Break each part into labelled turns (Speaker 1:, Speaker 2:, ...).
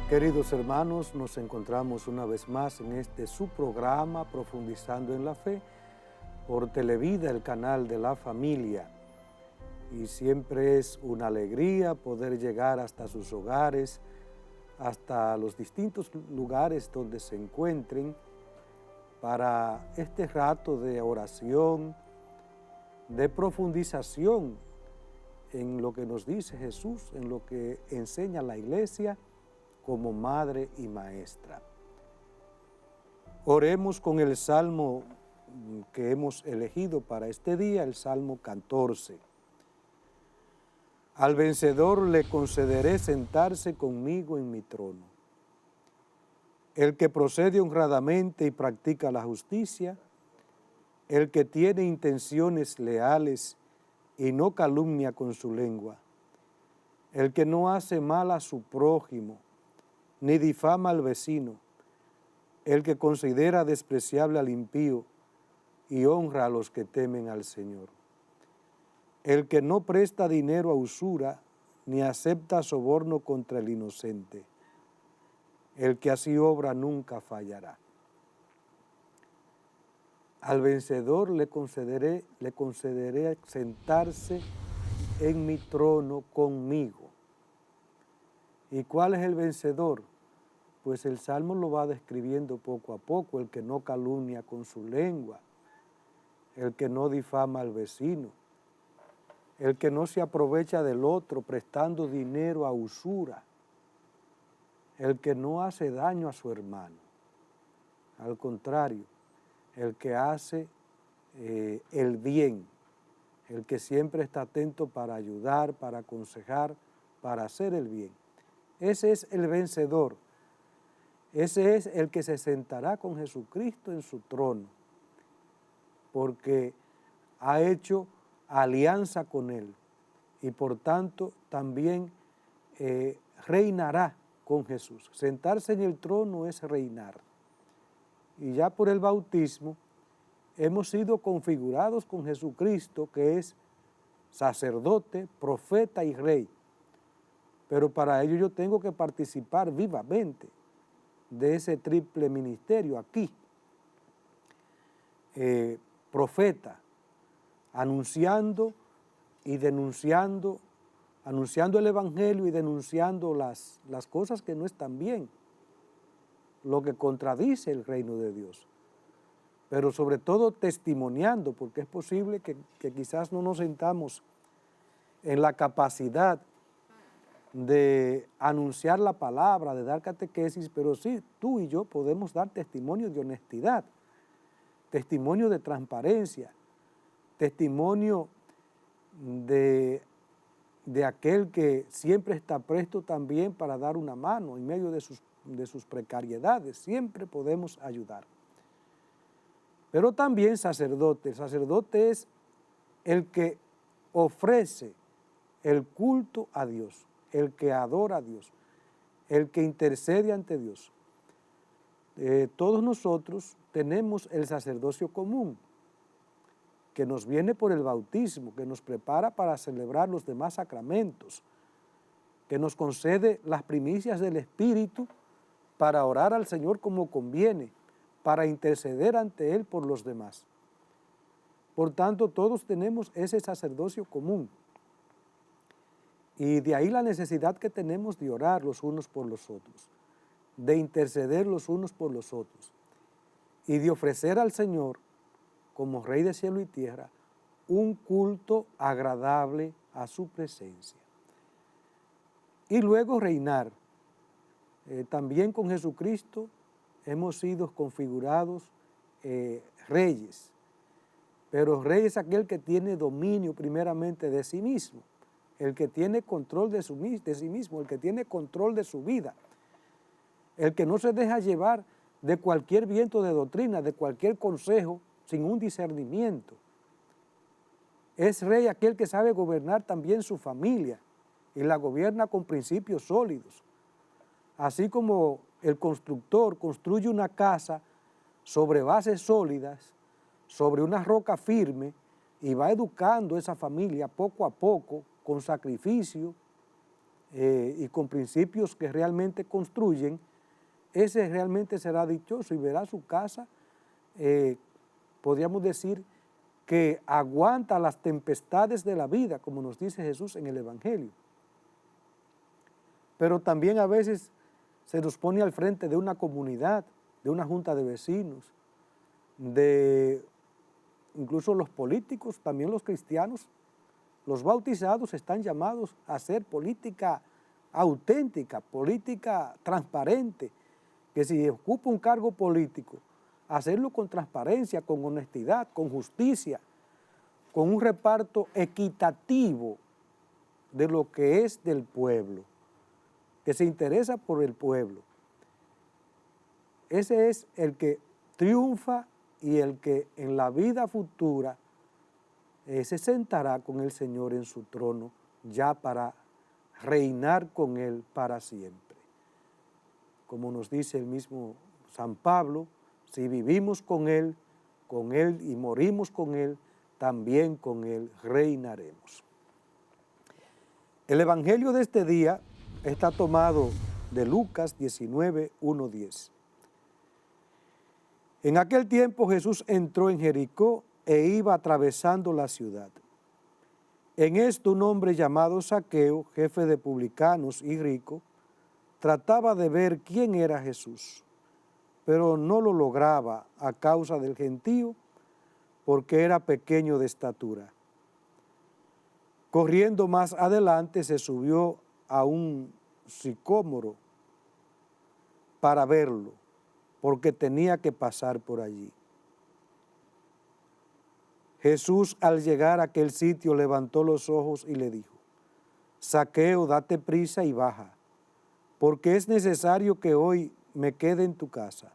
Speaker 1: Queridos hermanos, nos encontramos una vez más en su programa Profundizando en la Fe por Televida, el canal de la familia. Y siempre es una alegría poder llegar hasta sus hogares, hasta los distintos lugares donde se encuentren para este rato de oración, de profundización en lo que nos dice Jesús, en lo que enseña la Iglesia como madre y maestra. Oremos con el salmo que hemos elegido para este día, el Salmo 14. Al vencedor le concederé sentarse conmigo en mi trono. El que procede honradamente y practica la justicia, el que tiene intenciones leales y no calumnia con su lengua, el que no hace mal a su prójimo, ni difama al vecino, el que considera despreciable al impío y honra a los que temen al Señor. El que no presta dinero a usura, ni acepta soborno contra el inocente. El que así obra nunca fallará. Al vencedor le concederé sentarse en mi trono conmigo. ¿Y cuál es el vencedor? Pues el Salmo lo va describiendo poco a poco: el que no calumnia con su lengua, el que no difama al vecino, el que no se aprovecha del otro prestando dinero a usura, el que no hace daño a su hermano. Al contrario, el que hace el bien, el que siempre está atento para ayudar, para aconsejar, para hacer el bien. Ese es el vencedor. Ese es el que se sentará con Jesucristo en su trono, porque ha hecho alianza con Él y por tanto también reinará con Jesús. Sentarse en el trono es reinar. Y ya por el bautismo hemos sido configurados con Jesucristo, que es sacerdote, profeta y rey. Pero para ello yo tengo que participar vivamente de ese triple ministerio aquí. Profeta, anunciando y denunciando, anunciando el Evangelio y denunciando las cosas que no están bien, lo que contradice el reino de Dios. Pero sobre todo testimoniando, porque es posible que quizás no nos sentamos en la capacidad de anunciar la palabra, de dar catequesis, pero sí, tú y yo podemos dar testimonio de honestidad, testimonio de transparencia, testimonio de aquel que siempre está presto también para dar una mano en medio de sus precariedades. Siempre podemos ayudar. Pero también sacerdote. El sacerdote es el que ofrece el culto a Dios, el que adora a Dios, el que intercede ante Dios. Todos nosotros tenemos el sacerdocio común, que nos viene por el bautismo, que nos prepara para celebrar los demás sacramentos, que nos concede las primicias del Espíritu para orar al Señor como conviene, para interceder ante Él por los demás. Por tanto, todos tenemos ese sacerdocio común. Y de ahí la necesidad que tenemos de orar los unos por los otros, de interceder los unos por los otros y de ofrecer al Señor, como Rey de cielo y tierra, un culto agradable a su presencia. Y luego reinar. También con Jesucristo hemos sido configurados reyes, pero rey es aquel que tiene dominio primeramente de sí mismo, el que tiene control de sí mismo, el que tiene control de su vida, el que no se deja llevar de cualquier viento de doctrina, de cualquier consejo, sin un discernimiento. Es rey aquel que sabe gobernar también su familia y la gobierna con principios sólidos. Así como el constructor construye una casa sobre bases sólidas, sobre una roca firme, y va educando esa familia poco a poco, con sacrificio, y con principios que realmente construyen, ese realmente será dichoso y verá su casa, podríamos decir, que aguanta las tempestades de la vida, como nos dice Jesús en el Evangelio. Pero también a veces se nos pone al frente de una comunidad, de una junta de vecinos, de incluso los políticos, también los cristianos. Los bautizados están llamados a hacer política auténtica, política transparente, que si ocupa un cargo político, hacerlo con transparencia, con honestidad, con justicia, con un reparto equitativo de lo que es del pueblo, que se interesa por el pueblo. Ese es el que triunfa y el que en la vida futura se sentará con el Señor en su trono ya para reinar con Él para siempre. Como nos dice el mismo San Pablo, si vivimos con Él y morimos con Él, también con Él reinaremos. El Evangelio de este día está tomado de Lucas 19, 1-10. En aquel tiempo Jesús entró en Jericó e iba atravesando la ciudad. En esto un hombre llamado Zaqueo, jefe de publicanos y rico, trataba de ver quién era Jesús, pero no lo lograba a causa del gentío, porque era pequeño de estatura. Corriendo más adelante se subió a un sicómoro para verlo, porque tenía que pasar por allí. Jesús, al llegar a aquel sitio, levantó los ojos y le dijo: Zaqueo, date prisa y baja, porque es necesario que hoy me quede en tu casa.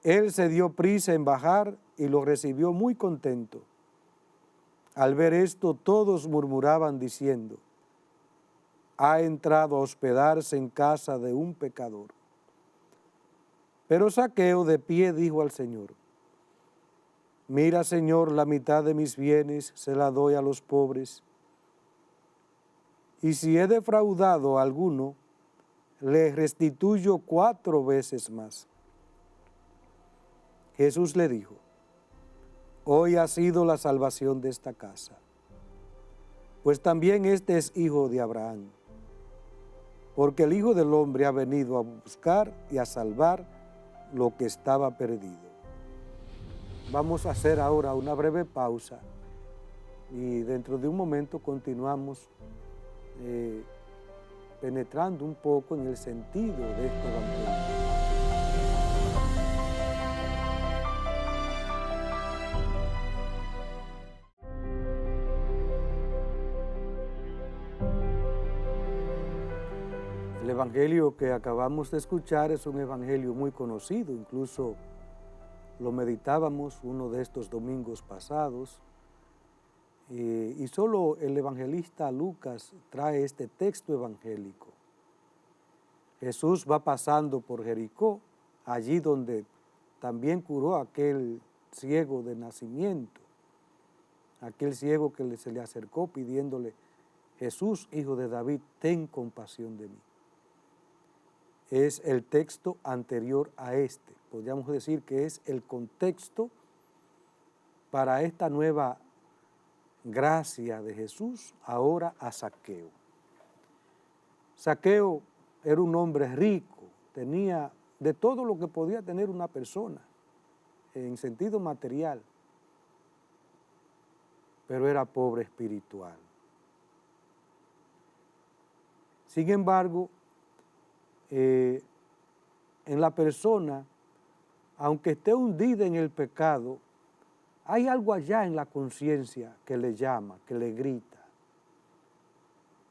Speaker 1: Él se dio prisa en bajar y lo recibió muy contento. Al ver esto, todos murmuraban diciendo: ha entrado a hospedarse en casa de un pecador. Pero Zaqueo de pie dijo al Señor: mira, Señor, la mitad de mis bienes se la doy a los pobres, y si he defraudado a alguno, le restituyo 4 veces más. Jesús le dijo: hoy ha sido la salvación de esta casa, pues también este es hijo de Abraham, porque el Hijo del Hombre ha venido a buscar y a salvar lo que estaba perdido. Vamos a hacer ahora una breve pausa y dentro de un momento continuamos penetrando un poco en el sentido de este evangelio. El evangelio que acabamos de escuchar es un evangelio muy conocido, incluso lo meditábamos uno de estos domingos pasados, y solo el evangelista Lucas trae este texto evangélico. Jesús va pasando por Jericó, allí donde también curó a aquel ciego de nacimiento, aquel ciego que se le acercó pidiéndole: Jesús, hijo de David, ten compasión de mí. Es el texto anterior a este, podríamos decir que es el contexto para esta nueva gracia de Jesús ahora a Zaqueo. Zaqueo era un hombre rico, tenía de todo lo que podía tener una persona en sentido material, pero era pobre espiritual. Sin embargo, en la persona, aunque esté hundida en el pecado, hay algo allá en la conciencia que le llama, que le grita.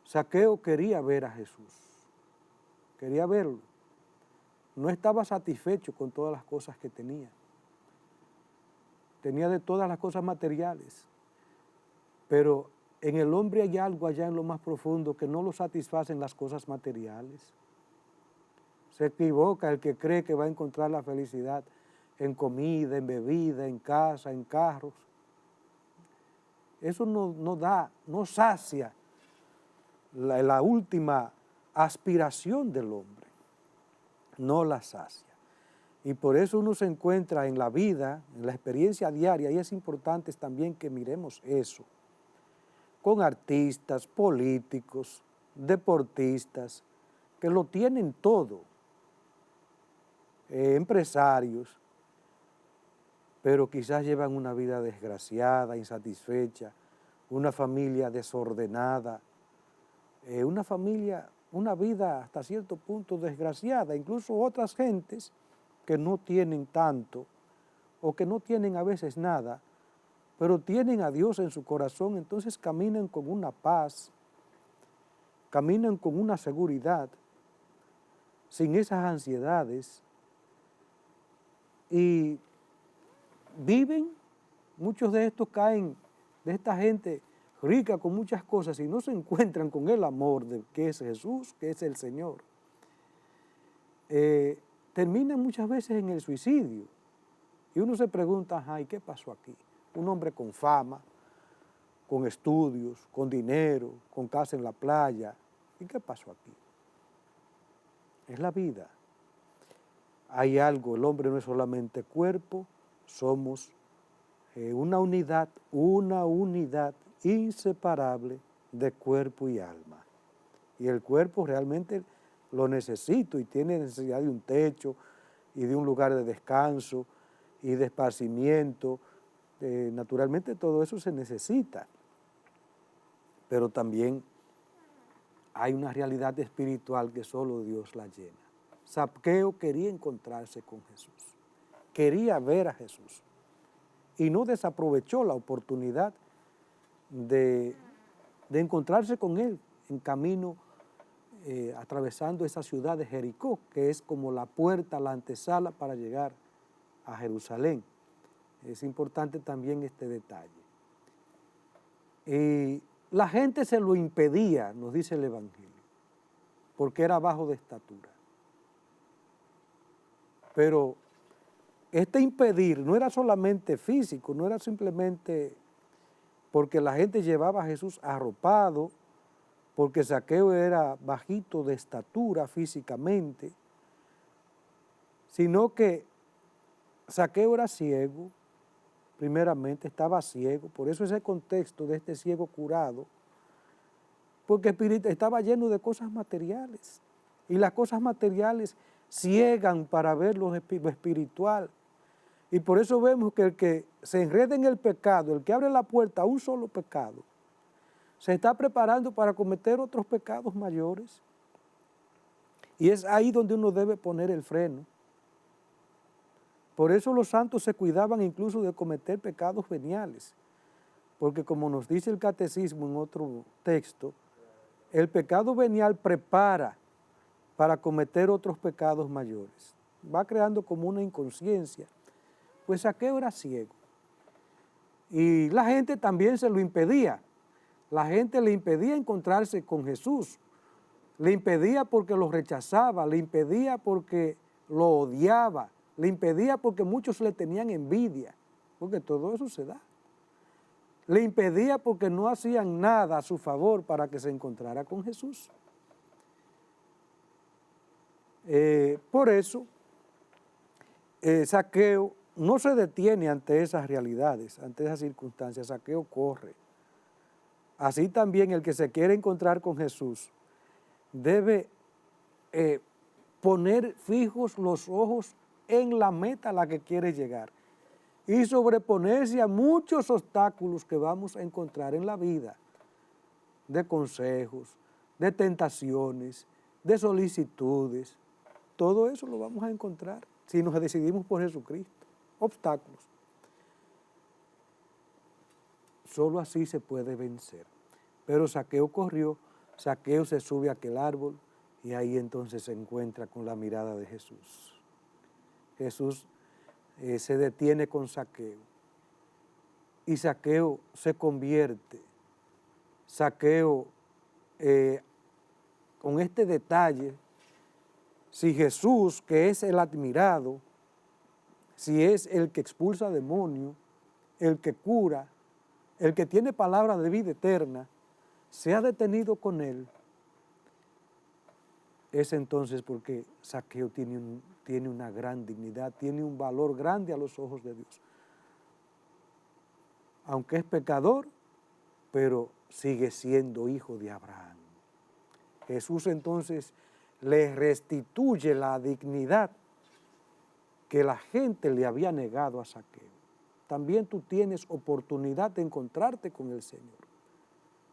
Speaker 1: Zaqueo quería ver a Jesús, quería verlo. No estaba satisfecho con todas las cosas que tenía. Tenía de todas las cosas materiales, pero en el hombre hay algo allá en lo más profundo que no lo satisfacen las cosas materiales. Se equivoca el que cree que va a encontrar la felicidad en comida, en bebida, en casa, en carros. Eso no sacia la última aspiración del hombre, no la sacia. Y por eso uno se encuentra en la vida, en la experiencia diaria, y es importante también que miremos eso, con artistas, políticos, deportistas, que lo tienen todo, empresarios, pero quizás llevan una vida desgraciada, insatisfecha, una familia desordenada, una vida hasta cierto punto desgraciada, incluso otras gentes que no tienen tanto o que no tienen a veces nada, pero tienen a Dios en su corazón, entonces caminan con una paz, caminan con una seguridad, sin esas ansiedades, y viven, muchos de estos caen, de esta gente rica con muchas cosas y no se encuentran con el amor de que es Jesús, que es el Señor. Terminan muchas veces en el suicidio y uno se pregunta, ay, ¿qué pasó aquí? Un hombre con fama, con estudios, con dinero, con casa en la playa, ¿y qué pasó aquí? Es la vida. Hay algo, el hombre no es solamente cuerpo, somos una unidad inseparable de cuerpo y alma. Y el cuerpo realmente lo necesita y tiene necesidad de un techo y de un lugar de descanso y de esparcimiento. Naturalmente todo eso se necesita, pero también hay una realidad espiritual que solo Dios la llena. Zaqueo quería encontrarse con Jesús, quería ver a Jesús y no desaprovechó la oportunidad de encontrarse con él en camino, atravesando esa ciudad de Jericó, que es como la puerta, la antesala para llegar a Jerusalén. Es importante también este detalle. Y la gente se lo impedía, nos dice el Evangelio, porque era bajo de estatura. Pero este impedir no era solamente físico, no era simplemente porque la gente llevaba a Jesús arropado, porque Zaqueo era bajito de estatura físicamente, sino que Zaqueo era ciego, primeramente estaba ciego, por eso ese contexto de este ciego curado, porque estaba lleno de cosas materiales, y las cosas materiales ciegan para ver lo espiritual. Y por eso vemos que el que se enreda en el pecado, el que abre la puerta a un solo pecado, se está preparando para cometer otros pecados mayores. Y es ahí donde uno debe poner el freno. Por eso los santos se cuidaban incluso de cometer pecados veniales, porque como nos dice el catecismo en otro texto, el pecado venial prepara para cometer otros pecados mayores. Va creando como una inconsciencia. Pues Zaqueo era ciego. Y la gente también se lo impedía. La gente le impedía encontrarse con Jesús. Le impedía porque lo rechazaba, le impedía porque lo odiaba, le impedía porque muchos le tenían envidia, porque todo eso se da. Le impedía porque no hacían nada a su favor para que se encontrara con Jesús. Por eso, Zaqueo no se detiene ante esas realidades, ante esas circunstancias. Zaqueo corre. Así también el que se quiere encontrar con Jesús debe poner fijos los ojos en la meta a la que quiere llegar y sobreponerse a muchos obstáculos que vamos a encontrar en la vida, de consejos, de tentaciones, de solicitudes. Todo eso lo vamos a encontrar si nos decidimos por Jesucristo. Obstáculos. Solo así se puede vencer. Pero Zaqueo corrió, Zaqueo se sube a aquel árbol y ahí entonces se encuentra con la mirada de Jesús. Jesús se detiene con Zaqueo y Zaqueo se convierte. Zaqueo, con este detalle, si Jesús, que es el admirado, si es el que expulsa demonios, el que cura, el que tiene palabra de vida eterna, se ha detenido con él, es entonces porque Zaqueo tiene una gran dignidad, tiene un valor grande a los ojos de Dios. Aunque es pecador, pero sigue siendo hijo de Abraham. Jesús entonces le restituye la dignidad que la gente le había negado a Zaqueo. También tú tienes oportunidad de encontrarte con el Señor.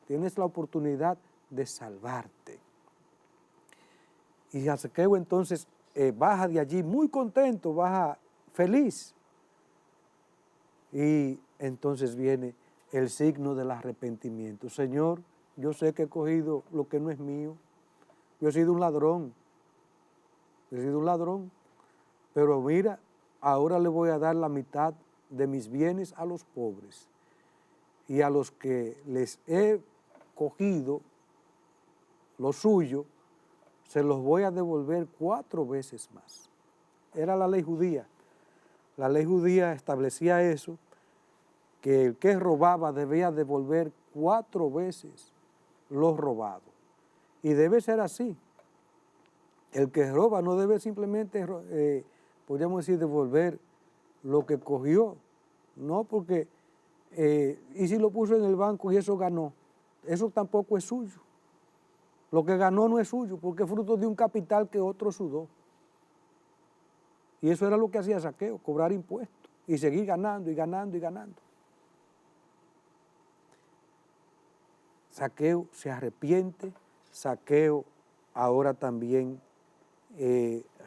Speaker 1: Tienes la oportunidad de salvarte. Y Zaqueo entonces baja de allí muy contento, baja feliz. Y entonces viene el signo del arrepentimiento. Señor, yo sé que he cogido lo que no es mío. Yo he sido un ladrón. Pero mira, ahora le voy a dar la mitad de mis bienes a los pobres. Y a los que les he cogido lo suyo, se los voy a devolver 4 veces más. Era la ley judía. La ley judía establecía eso, que el que robaba debía devolver 4 veces lo robado. Y debe ser así. El que roba no debe simplemente, podríamos decir, devolver lo que cogió, no, porque, y si lo puso en el banco y eso ganó, eso tampoco es suyo. Lo que ganó no es suyo, porque es fruto de un capital que otro sudó. Y eso era lo que hacía Zaqueo, cobrar impuestos y seguir ganando y ganando y ganando. Zaqueo se arrepiente, Zaqueo ahora también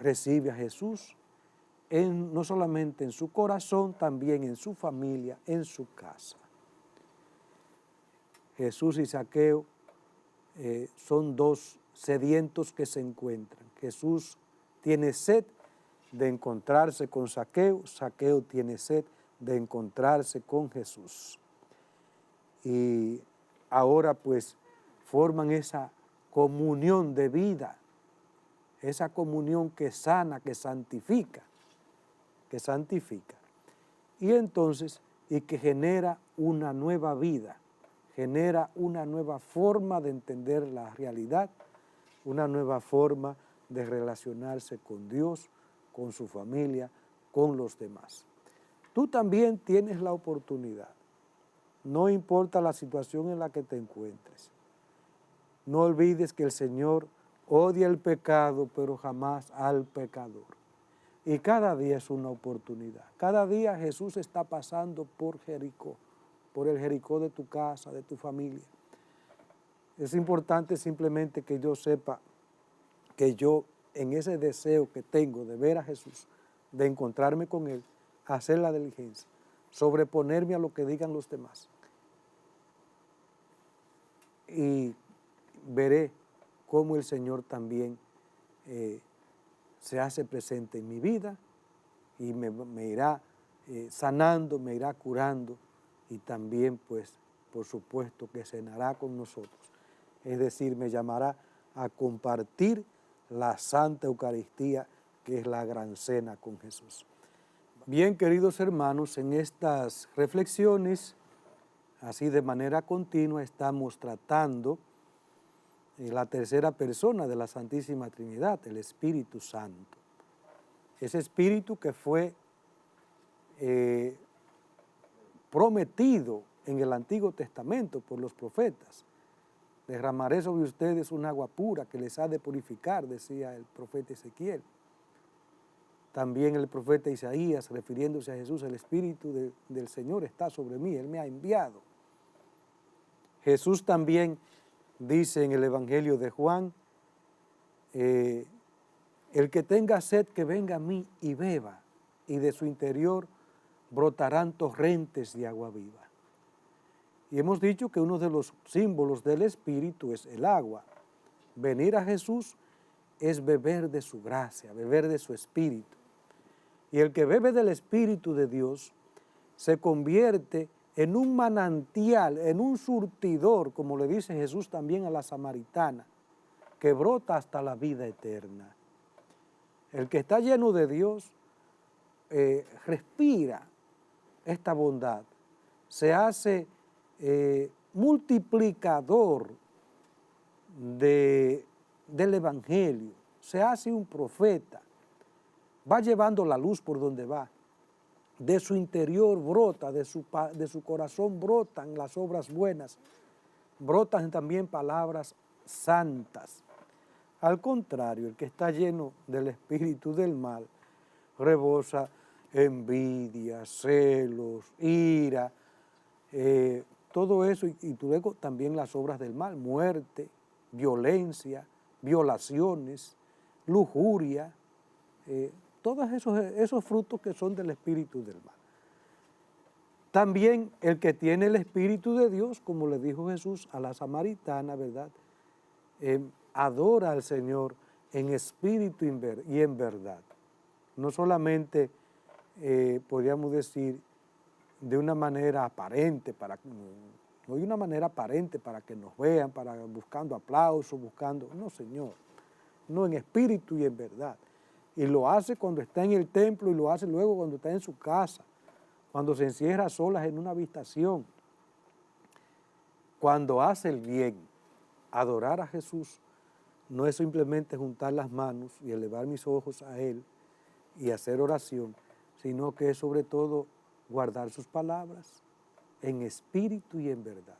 Speaker 1: recibe a Jesús, no solamente en su corazón, también en su familia, en su casa. Jesús y Zaqueo son 2 sedientos que se encuentran. Jesús tiene sed de encontrarse con Zaqueo, Zaqueo tiene sed de encontrarse con Jesús. Y ahora pues forman esa comunión de vida, esa comunión que sana, que santifica. Y entonces, y que genera una nueva vida, genera una nueva forma de entender la realidad, una nueva forma de relacionarse con Dios, con su familia, con los demás. Tú también tienes la oportunidad, no importa la situación en la que te encuentres. No olvides que el Señor odia el pecado, pero jamás al pecador. Y cada día es una oportunidad. Cada día Jesús está pasando por Jericó, por el Jericó de tu casa, de tu familia. Es importante simplemente que yo sepa que yo, en ese deseo que tengo de ver a Jesús, de encontrarme con Él, hacer la diligencia, sobreponerme a lo que digan los demás. Y veré cómo el Señor también se hace presente en mi vida y me irá sanando, me irá curando y también, pues, por supuesto que cenará con nosotros. Es decir, me llamará a compartir la Santa Eucaristía, que es la gran cena con Jesús. Bien, queridos hermanos, en estas reflexiones, así de manera continua, estamos tratando la tercera persona de la Santísima Trinidad, el Espíritu Santo. Ese Espíritu que fue prometido en el Antiguo Testamento por los profetas. Derramaré sobre ustedes un agua pura que les ha de purificar, decía el profeta Ezequiel. También el profeta Isaías, refiriéndose a Jesús, el Espíritu del Señor está sobre mí, Él me ha enviado. Jesús también dice en el Evangelio de Juan, el que tenga sed que venga a mí y beba, y de su interior brotarán torrentes de agua viva. Y hemos dicho que uno de los símbolos del Espíritu es el agua. Venir a Jesús es beber de su gracia, beber de su Espíritu. Y el que bebe del Espíritu de Dios se convierte en un manantial, en un surtidor, como le dice Jesús también a la samaritana, que brota hasta la vida eterna. El que está lleno de Dios respira esta bondad, se hace multiplicador del Evangelio, se hace un profeta, va llevando la luz por donde va. De su interior brota, de su corazón brotan las obras buenas, brotan también palabras santas. Al contrario, el que está lleno del espíritu del mal, rebosa envidia, celos, ira, todo eso, y luego también las obras del mal, muerte, violencia, violaciones, lujuria, todos esos frutos que son del espíritu del mal. También el que tiene el espíritu de Dios, como le dijo Jesús a la samaritana, ¿verdad? Adora al Señor en espíritu y en verdad. No solamente, podríamos decir, de una manera aparente, no hay una manera aparente para que nos vean, buscando aplausos, no, Señor, no, en espíritu y en verdad. Y lo hace cuando está en el templo y lo hace luego cuando está en su casa, cuando se encierra a solas en una habitación, cuando hace el bien. Adorar a Jesús no es simplemente juntar las manos y elevar mis ojos a Él y hacer oración, sino que es sobre todo guardar sus palabras en espíritu y en verdad.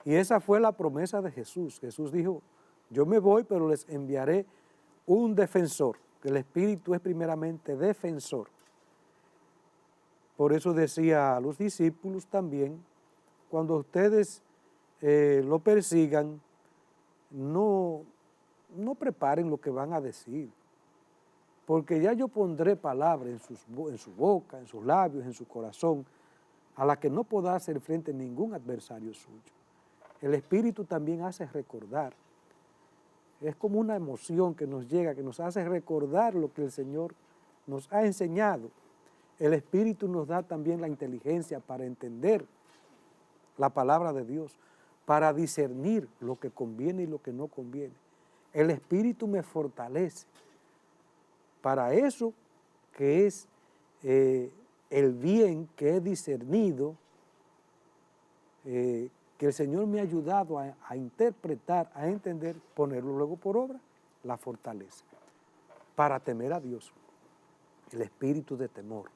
Speaker 1: Y esa fue la promesa de Jesús. Jesús dijo, yo me voy, pero les enviaré un defensor, que el espíritu es primeramente defensor. Por eso decía a los discípulos también, cuando ustedes lo persigan, no preparen lo que van a decir, porque ya yo pondré palabras en su boca, en sus labios, en su corazón, a la que no podrá hacer frente ningún adversario suyo. El Espíritu también hace recordar. Es como una emoción que nos llega, que nos hace recordar lo que el Señor nos ha enseñado. El Espíritu nos da también la inteligencia para entender la palabra de Dios, para discernir lo que conviene y lo que no conviene. El Espíritu me fortalece para eso que es el bien que he discernido, que el Señor me ha ayudado a interpretar, a entender, ponerlo luego por obra, la fortaleza, para temer a Dios, el espíritu de temor.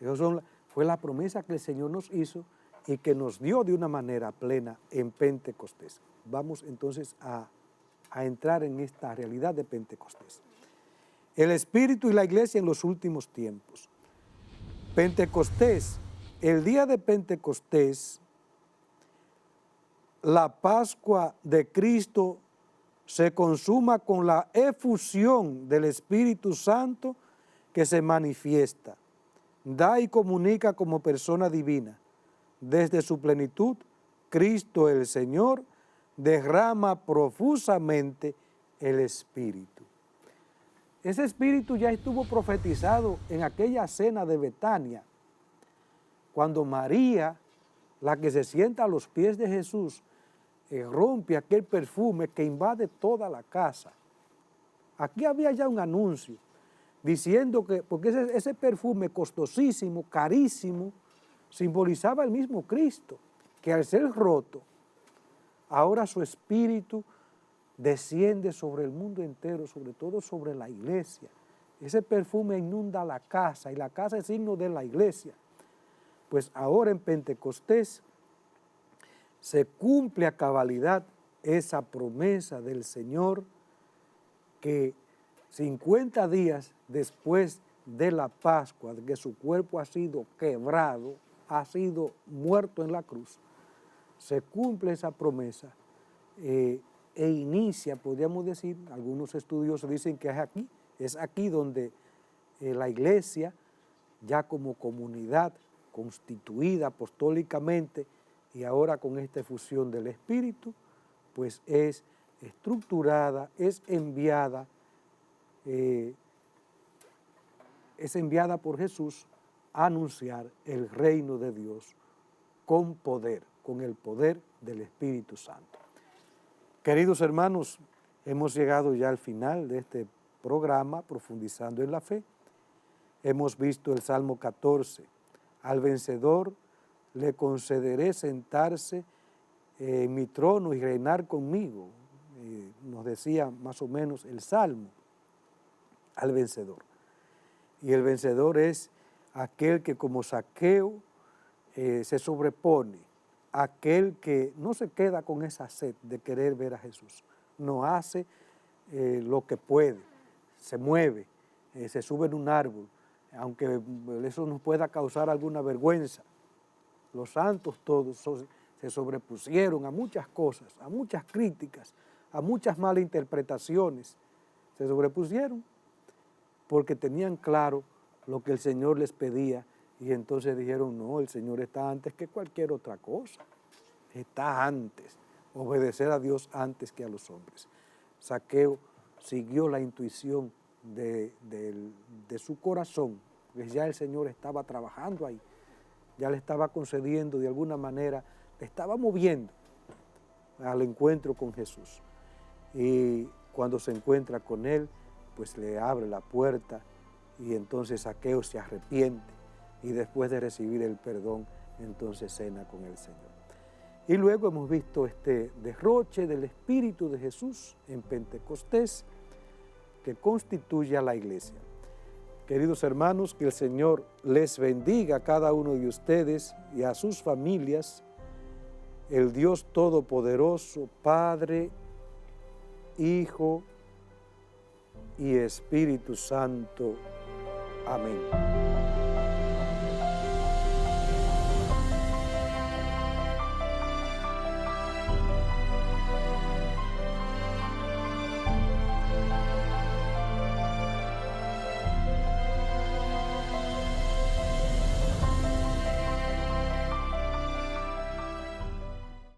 Speaker 1: Eso fue la promesa que el Señor nos hizo y que nos dio de una manera plena en Pentecostés. Vamos entonces a entrar en esta realidad de Pentecostés. El Espíritu y la Iglesia en los últimos tiempos. Pentecostés, el día de Pentecostés, la Pascua de Cristo se consuma con la efusión del Espíritu Santo que se manifiesta, da y comunica como persona divina. Desde su plenitud, Cristo el Señor derrama profusamente el Espíritu. Ese Espíritu ya estuvo profetizado en aquella cena de Betania, cuando María, la que se sienta a los pies de Jesús, rompe aquel perfume que invade toda la casa. Aquí había ya un anuncio diciendo que, porque ese perfume costosísimo, carísimo, simbolizaba el mismo Cristo, que al ser roto, ahora su espíritu desciende sobre el mundo entero, sobre todo sobre la iglesia. Ese perfume inunda la casa y la casa es signo de la iglesia. Pues ahora en Pentecostés se cumple a cabalidad esa promesa del Señor que 50 días después de la Pascua, de que su cuerpo ha sido quebrado, ha sido muerto en la cruz, se cumple esa promesa e inicia, podríamos decir, algunos estudiosos dicen que es aquí donde la iglesia, ya como comunidad constituida apostólicamente y ahora con esta efusión del Espíritu, pues es estructurada, es enviada por Jesús a anunciar el reino de Dios con poder, con el poder del Espíritu Santo. Queridos hermanos, hemos llegado ya al final de este programa, Profundizando en la Fe. Hemos visto el Salmo 14. Al vencedor le concederé sentarse en mi trono y reinar conmigo. nos decía más o menos el Salmo, al vencedor. Y el vencedor es aquel que como Zaqueo se sobrepone, aquel que no se queda con esa sed de querer ver a Jesús, no hace lo que puede, se mueve, se sube en un árbol, aunque eso nos pueda causar alguna vergüenza. Los santos todos se sobrepusieron a muchas cosas, a muchas críticas, a muchas malas interpretaciones. Se sobrepusieron porque tenían claro lo que el Señor les pedía y entonces dijeron, no, el Señor está antes que cualquier otra cosa. Está antes, obedecer a Dios antes que a los hombres. Zaqueo siguió la intuición de su corazón, porque ya el Señor estaba trabajando ahí, ya le estaba concediendo de alguna manera, le estaba moviendo al encuentro con Jesús. Y cuando se encuentra con Él, pues le abre la puerta y entonces Zaqueo se arrepiente y después de recibir el perdón, entonces cena con el Señor. Y luego hemos visto este derroche del Espíritu de Jesús en Pentecostés que constituye a la iglesia. Queridos hermanos, que el Señor les bendiga a cada uno de ustedes y a sus familias. El Dios Todopoderoso, Padre, Hijo y Espíritu Santo. Amén.